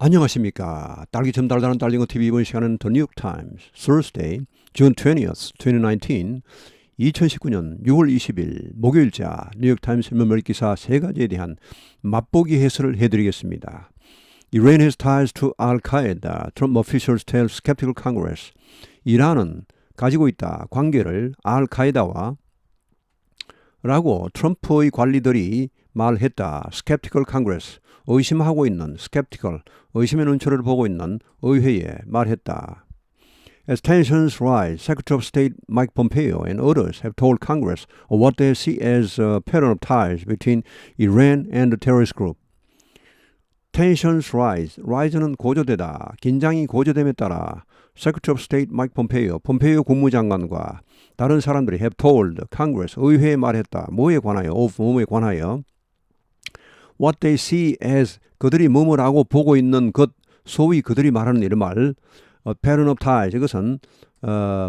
안녕하십니까. 딸기처럼 달달한 딸링어 TV 이번 시간은 The New York Times, Thursday, June 20th, 2019, 2019년 6월 20일 목요일자 뉴욕타임스 일면머리 기사 세 가지에 대한 맛보기 해설을 해드리겠습니다. Iran has ties to Al-Qaeda, Trump officials tell skeptical Congress. 이란은 가지고 있다 관계를 알카에다와 라고 트럼프의 관리들이 말했다. Skeptical Congress, 의심하고 있는 skeptical, 의심의 눈초리를 보고 있는 의회에 말했다. As tensions rise, Secretary of State Mike Pompeo and others have told Congress of what they see as a pattern of ties between Iran and the terrorist group. Tensions rise, rise는 고조되다, 긴장이 고조됨에 따라 Secretary of State Mike Pompeo, 폼페이오 국무장관과 다른 사람들이 have told Congress, 의회에 말했다. 뭐에 관하여, of 뭐에 관하여 what they see as 그들이 뭐뭐라고 보고 있는 것, 소위 그들이 말하는 이런 말 pattern of ties, 이것은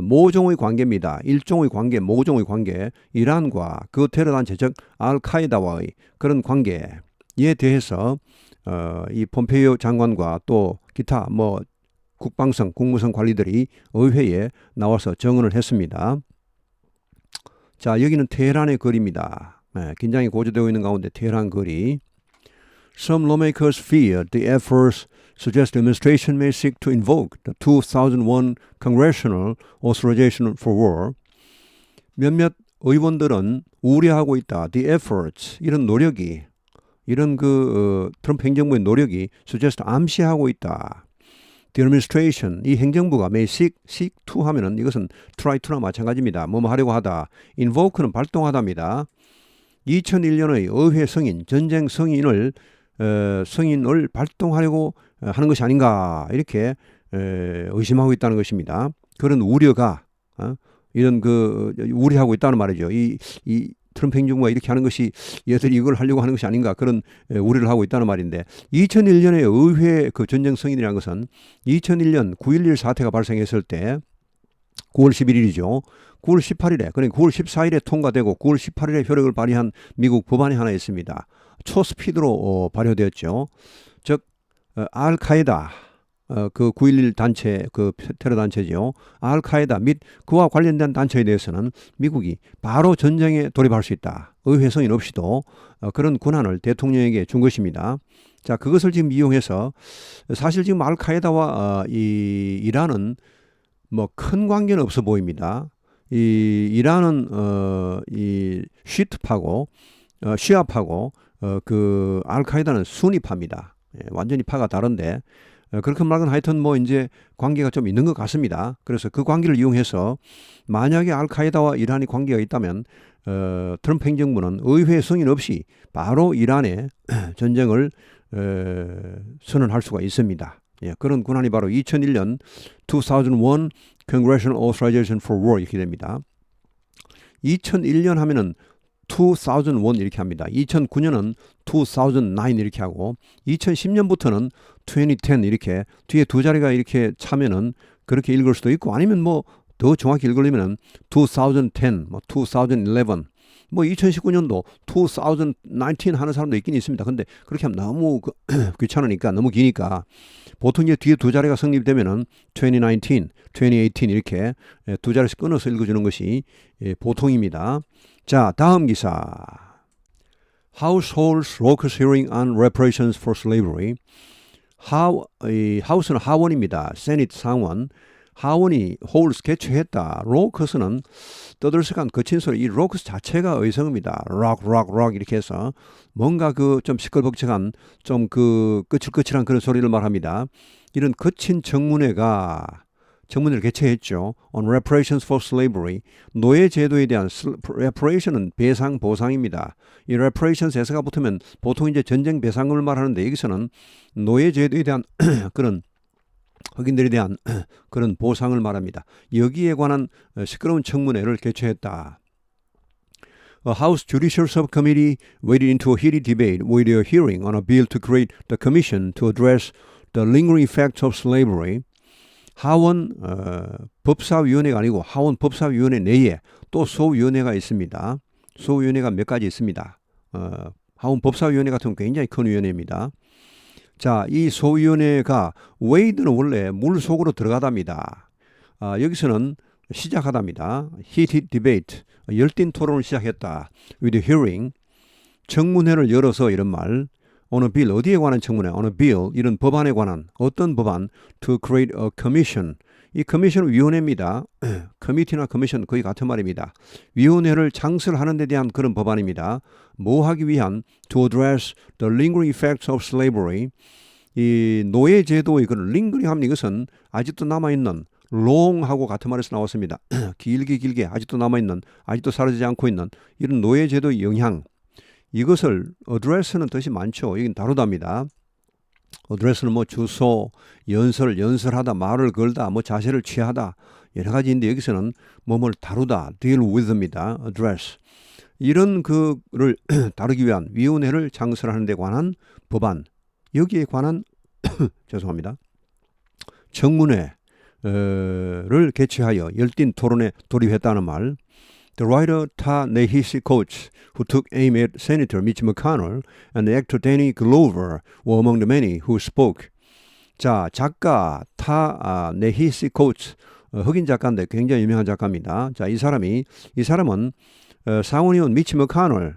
모종의 관계입니다. 일종의 관계, 모종의 관계, 이란과 그 테러단체 즉 알카에다와의 그런 관계에 대해서 이 폼페이오 장관과 또 기타 국방성, 국무성 관리들이 의회에 나와서 정언을 했습니다. 자, 여기는 테헤란의 거리입니다. 긴장이 고조되고 있는 가운데 테헤란 거리. Some lawmakers fear the efforts suggest the administration may seek to invoke the 2001 congressional authorization for war. 몇몇 의원들은 우려하고 있다. The efforts, 이런 노력이, 이런 트럼프 행정부의 노력이 suggest 암시하고 있다. The administration, 이 행정부가 may seek to 하면은 이것은 try to나 마찬가지입니다. 뭐뭐 하려고 하다. invoke는 발동하다입니다. 2001년의 의회 승인, 전쟁 승인을 발동하려고 하는 것이 아닌가 이렇게 의심하고 있다는 것입니다. 그런 우려가 이런 우려하고 있다는 말이죠. 이 트럼프 행정부가 이렇게 하는 것이 얘들이 이걸 하려고 하는 것이 아닌가 그런 우려를 하고 있다는 말인데 2001년에 의회 전쟁 승인이라는 것은 2001년 9.11 사태가 발생했을 때 9월 11일이죠. 9월 18일에 그러니까 9월 14일에 통과되고 9월 18일에 효력을 발휘한 미국 법안이 하나 있습니다. 초스피드로 발효되었죠. 즉 알카에다 9.11 단체 테러 단체죠. 알카에다 및 그와 관련된 단체에 대해서는 미국이 바로 전쟁에 돌입할 수 있다. 의회 승인 없이도 그런 권한을 대통령에게 준 것입니다. 자, 그것을 지금 이용해서 사실 지금 알카에다와 이란은 큰 관계는 없어 보입니다. 이란은 시아파고 알카에다는 순위파입니다. 완전히 파가 다른데 그렇게 말하건 하여튼 이제 관계가 좀 있는 것 같습니다. 그래서 그 관계를 이용해서 만약에 알카에다와 이란이 관계가 있다면 트럼프 행정부는 의회 승인 없이 바로 이란에 전쟁을 선언할 수가 있습니다. 그런 권한이 바로 2001년 2001 Congressional Authorization for War 이렇게 됩니다. 2001년 하면은 2001 이렇게 합니다. 2009년은 2009 이렇게 하고 2010년부터는 2010 이렇게 뒤에 두 자리가 이렇게 차면은 그렇게 읽을 수도 있고 아니면 더 정확히 읽으려면은 2010, 2011 2019년도 2019 하는 사람도 있긴 있습니다. 근데 그렇게 하면 너무 귀찮으니까 너무 기니까 보통 이제 뒤에 두 자리가 성립되면은 2019, 2018 이렇게 두 자리씩 끊어서 읽어주는 것이 보통입니다. 자, 다음 기사. House holds raucous hearing on reparations for slavery. 하우스는 하원입니다. 세닛 상원. 하원이 holds 개최했다. raucous는 떠들썩한 거친 소리. 이 raucous 자체가 의성입니다. rock 이렇게 해서 뭔가 좀 시끌벅적한 좀 거칠거칠한 그런 소리를 말합니다. 이런 거친 정문회를 개최했죠. On reparations for slavery. 노예 제도에 대한 reparation은 배상, 보상입니다. 이 reparations 에서가 붙으면 보통 이제 전쟁 배상금을 말하는데 여기서는 노예 제도에 대한 그런 흑인들에 대한 그런 보상을 말합니다. 여기에 관한 시끄러운 청문회를 개최했다. A House Judicial Subcommittee waded into a heated debate with a hearing on a bill to create the commission to address the lingering effects of slavery. 하원 법사위원회가 아니고 하원 법사위원회 내에 또 소위원회가 있습니다. 소위원회가 몇 가지 있습니다. 하원 법사위원회 같은 건 굉장히 큰 위원회입니다. 자, 이 소위원회가 웨이드는 원래 물 속으로 들어가답니다. 여기서는 시작하답니다. Heated debate, 열띤 토론을 시작했다. With hearing, 청문회를 열어서 이런 말. On a bill, 어디에 관한 청문회? On a bill, 이런 법안에 관한 어떤 법안? To create a commission. 이 커미션은 위원회입니다. 커미티나 커미션 거의 같은 말입니다. 위원회를 창설하는 데 대한 그런 법안입니다. 뭐 하기 위한? To address the lingering effects of slavery. 이 노예 제도의 그런 lingering 하면 이것은 아직도 남아있는 long하고 같은 말에서 나왔습니다. 길게 아직도 남아있는, 아직도 사라지지 않고 있는 이런 노예 제도의 영향. 이것을 address는 뜻이 많죠. 이건 다루답니다. address는 뭐 주소, 연설하다, 말을 걸다, 뭐 자세를 취하다 여러 가지인데 여기서는 뭐뭘 다루다, deal with입니다. address. 이런 그를 다루기 위한 위원회를 창설하는 데 관한 법안. 여기에 관한 죄송합니다. 청문회를 개최하여 열띤 토론에 돌입했다는 말. The writer Ta-Nehisi Coates, who took aim at Senator Mitch McConnell, and the actor Danny Glover were among the many who spoke. 자, 작가 Ta-Nehisi Coates, 흑인 작가인데 굉장히 유명한 작가입니다. 자, 이 사람은 상원의원 미치 머카널을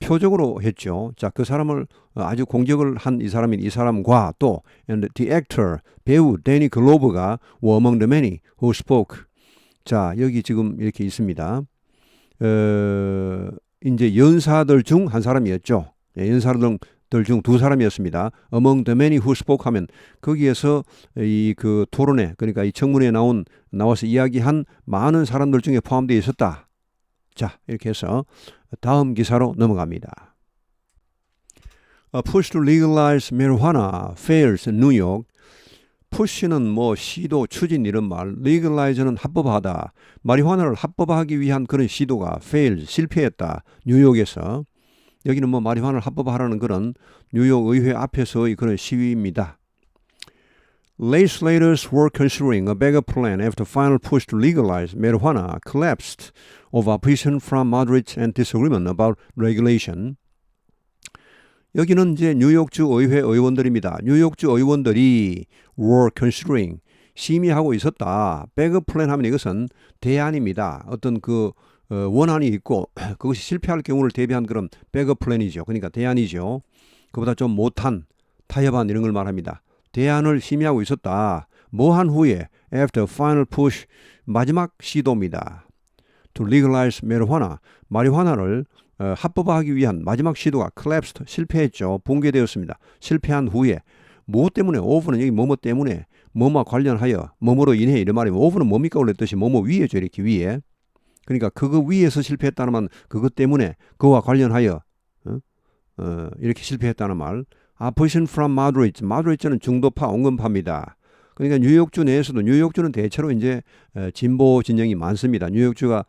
표적으로 했죠. 자, 그 사람을 아주 공격을 한 이 사람과 또 and the actor 배우 데니 글로버가 were among the many who spoke. 자, 여기 지금 이렇게 있습니다. 이제 연사들 중 한 사람이었죠. 연사들 중 두 사람이었습니다. Among the many who spoke 하면 거기에서 이 그 토론회, 그러니까 이 청문회에 나와서 이야기한 많은 사람들 중에 포함되어 있었다. 자, 이렇게 해서 다음 기사로 넘어갑니다. A push to legalize marijuana fails in New York. 푸시는 뭐 시도, 추진 이런 말, legalize는 합법화하다. 마리화나를 합법화하기 위한 그런 시도가 failed, 실패했다. 뉴욕에서. 여기는 뭐 마리화나를 합법화하라는 그런 뉴욕 의회 앞에서의 그런 시위입니다. Legislators were considering a bigger plan after final push to legalize marijuana collapsed over opposition from moderates and disagreement about regulation. 여기는 이제 뉴욕주 의회 의원들입니다. 뉴욕주 의원들이 were considering, 심의하고 있었다. 백업 플랜 하면 이것은 대안입니다. 어떤 그 원안이 있고 그것이 실패할 경우를 대비한 그런 백업 플랜이죠. 그러니까 대안이죠. 그보다 좀 못한 타협안 이런 걸 말합니다. 대안을 심의하고 있었다. 뭐 한 후에 after final push, 마지막 시도입니다. To legalize marijuana, 마리화나를 합법화하기 위한 마지막 시도가 collapsed, 실패했죠. 붕괴되었습니다. 실패한 후에 뭐 때문에, over는 여기 뭐뭐 때문에, 뭐뭐 관련하여, 뭐뭐로 인해 이런 말이면 over는 뭡니까? 원래 뜻이 뭐뭐 위에죠. 이렇게 위에. 그러니까 그거 위에서 실패했다는 말, 그것 때문에, 그와 관련하여 이렇게 실패했다는 말. Opposition from moderates, moderate는 중도파, 온건파입니다. 그러니까 뉴욕주 내에서도, 뉴욕주는 대체로 이제 진보 진영이 많습니다. 뉴욕주가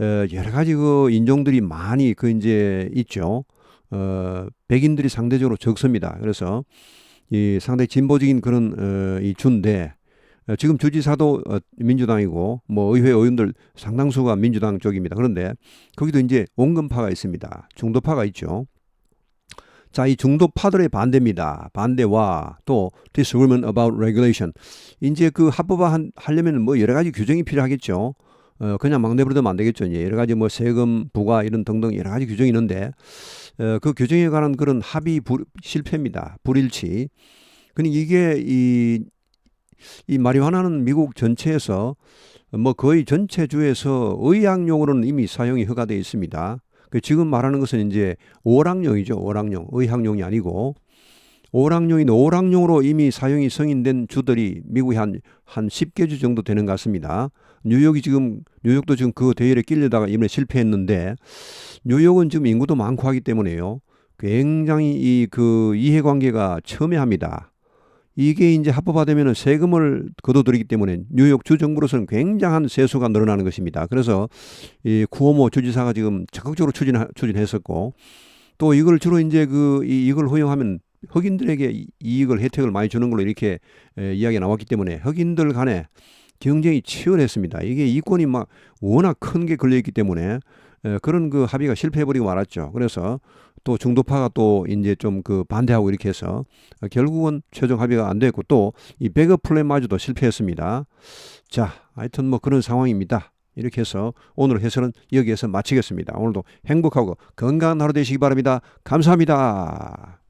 여러 가지 그 인종들이 많이 이제 있죠. 백인들이 상대적으로 적습니다. 그래서 이 상당히 진보적인 그런 이 주인데 지금 주지사도 민주당이고 뭐 의회 의원들 상당수가 민주당 쪽입니다. 그런데 거기도 이제 온건파가 있습니다. 중도파가 있죠. 자, 이 중도파들의 반대입니다. 반대와 또 disagreement about regulation. 이제 그 합법화 하려면 뭐 여러 가지 규정이 필요하겠죠. 그냥 막 내버려두면 안 되겠죠. 이제 여러 가지 뭐 세금, 부과 이런 등등 여러 가지 규정이 있는데 그 규정에 관한 그런 합의 실패입니다. 불일치. 그러니까 이게 이 마리화나는 미국 전체에서 뭐 거의 전체 주에서 의학용으로는 이미 사용이 허가되어 있습니다. 지금 말하는 것은 이제 오락용이죠. 오락용. 의학용이 아니고 오락용인데 오락용으로 이미 사용이 승인된 주들이 미국에 한 10개 주 정도 되는 것 같습니다. 뉴욕도 지금 그 대열에 끼려다가 이번에 실패했는데 뉴욕은 지금 인구도 많고 하기 때문에요. 굉장히 그 이해관계가 첨예합니다. 이게 이제 합법화되면 세금을 거둬들이기 때문에 뉴욕 주 정부로서는 굉장한 세수가 늘어나는 것입니다. 그래서 이 쿠오모 주지사가 지금 적극적으로 추진했었고 또 이걸 주로 이제 이걸 허용하면 흑인들에게 이익을 혜택을 많이 주는 걸로 이렇게 이야기가 나왔기 때문에 흑인들 간에 경쟁이 치열했습니다. 이게 이권이 막 워낙 큰 게 걸려있기 때문에 그런 그 합의가 실패해버리고 말았죠. 그래서 또 중도파가 또 이제 좀 그 반대하고 이렇게 해서 결국은 최종 합의가 안 됐고 또 이 백업 플랜마저도 실패했습니다. 자, 하여튼 뭐 그런 상황입니다. 이렇게 해서 오늘 해설은 여기에서 마치겠습니다. 오늘도 행복하고 건강한 하루 되시기 바랍니다. 감사합니다.